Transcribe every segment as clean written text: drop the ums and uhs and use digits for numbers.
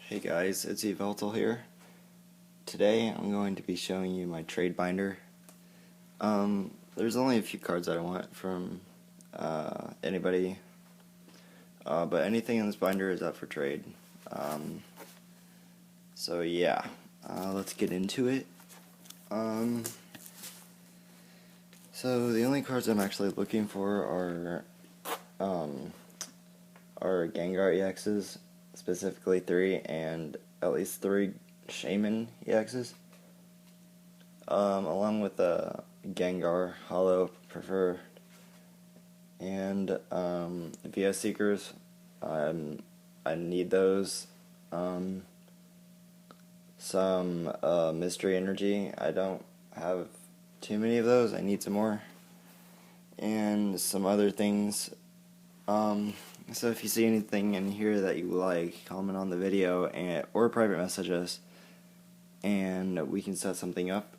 Hey guys, it's Eveltal here. Today I'm going to be showing you my trade binder. There's only a few cards that I want from anybody, but anything in this binder is up for trade. So yeah, let's get into it. So the only cards I'm actually looking for are Gengar Exs, specifically 3, and at least 3 Shaymin Exs, along with a Gengar Hollow preferred, and VS Seekers. I need those. Some Mystery Energy. I don't have too many of those. I need some more, and some other things. So if you see anything in here that you like, comment on the video or private message us, and we can set something up.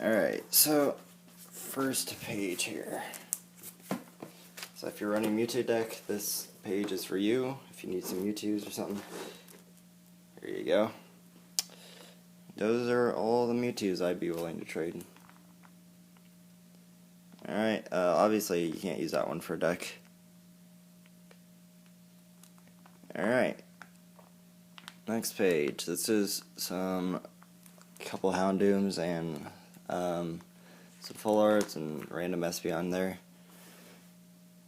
Alright, so first page here. So if you're running Mewtwo deck, this page is for you. If you need some Mewtwo's or something, there you go. Those are all the Mewtwo's I'd be willing to trade. Alright, obviously you can't use that one for a deck. Alright, next page. This is some couple Houndooms and some full arts and random SP on there.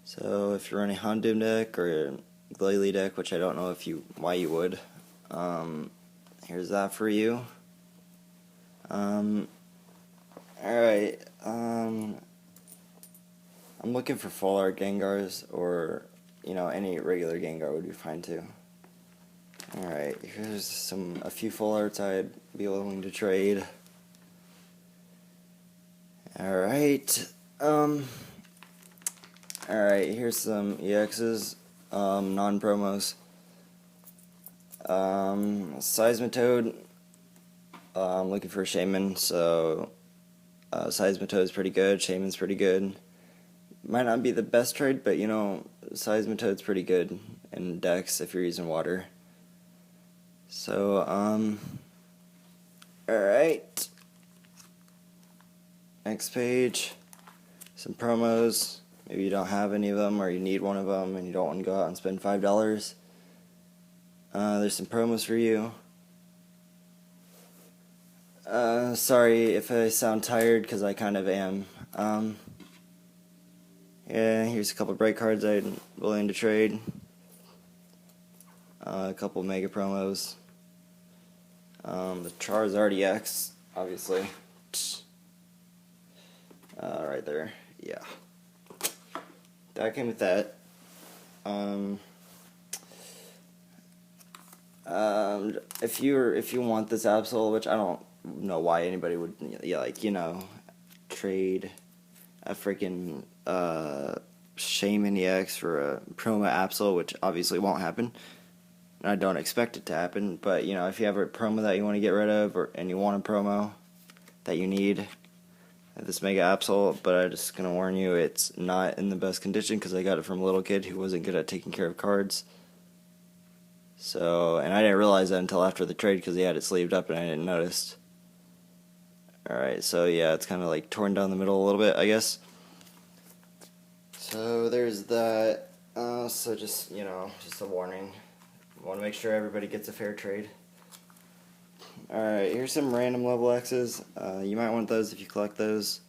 So if you're running Houndoom deck or Glalie deck, which I don't know why you would, here's that for you. Alright, I'm looking for full art Gengars, or any regular Gengar would be fine too. Alright, here's a few full arts I'd be willing to trade. Alright, here's some EXs, non-promos. Seismitoad, I'm looking for Shaymin, so Seismitoad is pretty good, Shaymin's pretty good. Might not be the best trade, but Seismitoad's pretty good in decks if you're using water. So, alright. Next page. Some promos. Maybe you don't have any of them, or you need one of them and you don't want to go out and spend $5. There's some promos for you. Sorry if I sound tired, because I kind of am. Yeah, here's a couple break cards I'm willing to trade. A couple mega promos. The Charizard Ex, obviously. Right there. Yeah. That came with that. If you want this Absol, which I don't know why anybody would trade a freaking Shaymin Ex for a promo Absol, which obviously won't happen. And I don't expect it to happen, but if you have a promo that you want to get rid of, and you want a promo that you need, this Mega Absol, but I'm just gonna warn you, it's not in the best condition because I got it from a little kid who wasn't good at taking care of cards. So, and I didn't realize that until after the trade because he had it sleeved up and I didn't notice. Alright, so yeah, it's kind of like torn down the middle a little bit, I guess. So there's that. So just a warning. Want to make sure everybody gets a fair trade. Alright, here's some random level X's. You might want those if you collect those.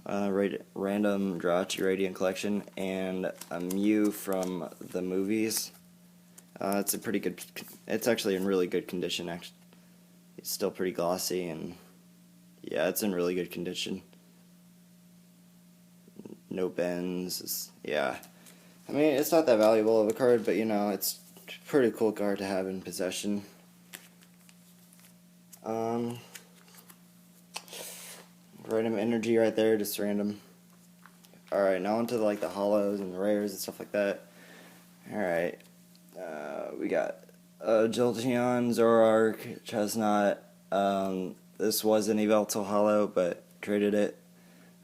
Random Jirachi Radiant Collection, and a Mew from the movies. It's it's actually in really good condition. Actually, it's still pretty glossy, and yeah, it's in really good condition. No bends. Yeah, I mean, it's not that valuable of a card, but it's a pretty cool card to have in possession. Random energy right there, just random. Alright, now onto the hollows and the rares and stuff like that. Alright, we got Jolteon, Zoroark, Chestnut. This was an Eveltal hollow, but traded it.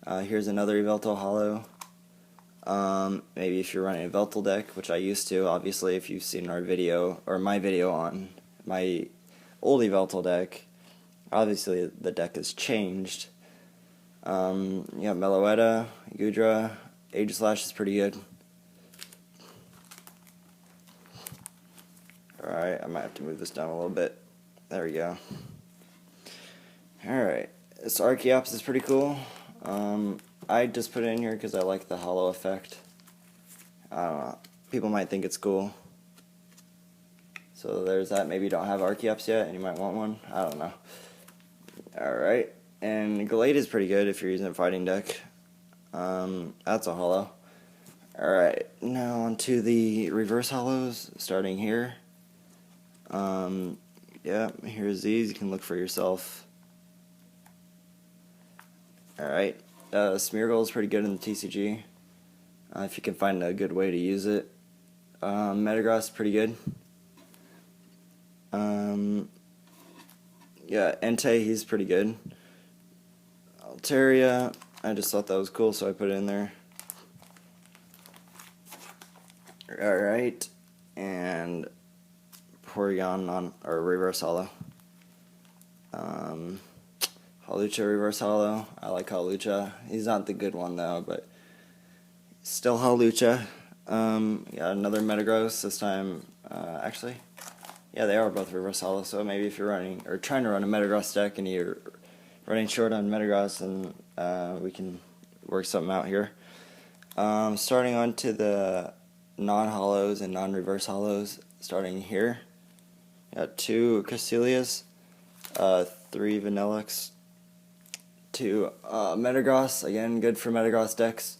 Here's another Eveltal hollow. Maybe if you're running a Veltal deck, which I used to, obviously, if you've seen our video, or my video on my oldie Veltal deck, obviously the deck has changed. You got Meloetta, Gudra, Aegislash is pretty good. Alright, I might have to move this down a little bit. There we go. Alright, this Archeops is pretty cool. I just put it in here because I like the hollow effect. I don't know. People might think it's cool. So there's that. Maybe you don't have Archeops yet and you might want one. I don't know. Alright. And Gallade is pretty good if you're using a fighting deck. That's a hollow. Alright. Now onto the reverse hollows, starting here. Yeah, here's these. You can look for yourself. Alright. Smeargle is pretty good in the TCG. If you can find a good way to use it. Metagross is pretty good. Yeah, Entei, he's pretty good. Altaria, I just thought that was cool, so I put it in there. Alright, and Porygon on or reverse hollow. Hawlucha reverse hollow. I like Hawlucha. He's not the good one though, but still Hawlucha. Got another Metagross this time. Actually, yeah, they are both reverse hollow. So maybe if you're running or trying to run a Metagross deck and you're running short on Metagross, then we can work something out here. Starting on to the non-hollows and non-reverse hollows. Starting here, got 2 Crystalias, 3 Vanillix, 2 Metagross, again good for Metagross decks.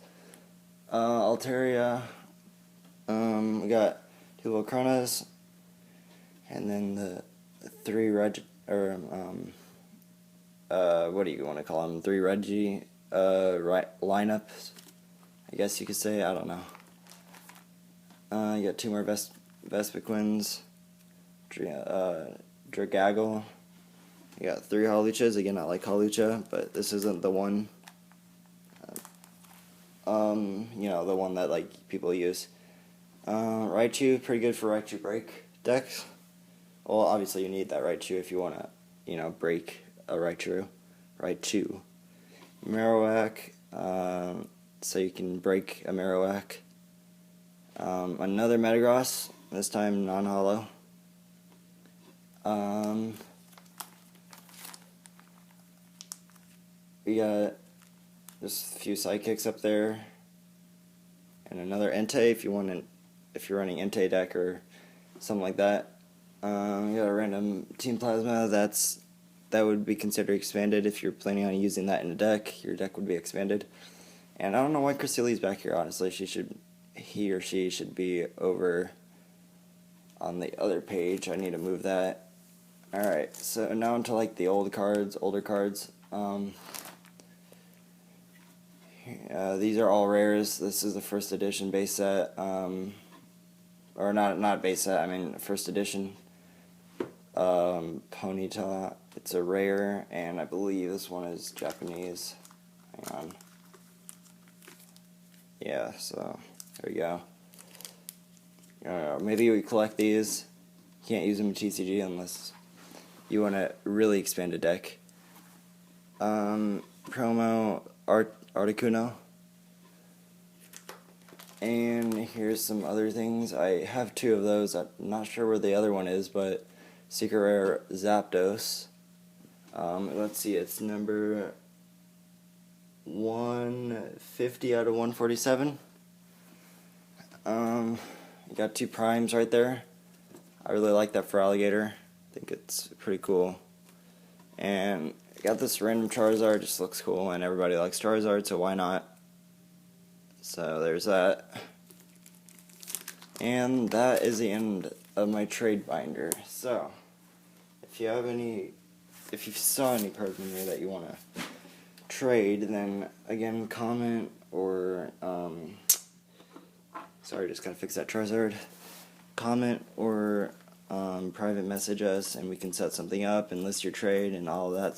Altaria, we got 2 Volcronas, and then the 3 what do you want to call them? 3 Reggie lineups, I guess you could say. I don't know. You got 2 more Vespiquens, Dragaggle. You got 3 Hawluchas. Again, I like Hawlucha, but this isn't the one. You know, the one that like people use. Raichu, pretty good for Raichu break decks. Well, obviously you need that Raichu if you want to, you know, break a Raichu. Marowak, so you can break a Marowak. Another Metagross, this time non-hollow. We got just a few sidekicks up there, and another Entei if you're running Entei deck or something like that. We got a random Team Plasma that would be considered expanded if you're planning on using that in a deck. Your deck would be expanded. And I don't know why Crystalia's back here. Honestly, he or she should be over on the other page. I need to move that. Alright, so now into like the older cards. These are all rares. This is the first edition base set. Or not base set, I mean first edition. Ponyta, it's a rare, and I believe this one is Japanese. Hang on. Yeah, so there we go. Maybe we collect these. Can't use them in TCG unless you want to really expand a deck. Promo Articuno. And here's some other things. I have 2 of those. I'm not sure where the other one is, but Secret Rare Zapdos. Let's see, it's number 150 out of 147. You got 2 primes right there. I really like that for Alligator. I think it's pretty cool. And I got this random Charizard, just looks cool, and everybody likes Charizard, so why not? So there's that. And that is the end of my trade binder. So if you saw any cards in here that you want to trade, then again comment or sorry, just gotta fix that Charizard. Comment or private message us, and we can set something up and list your trade and all of that stuff.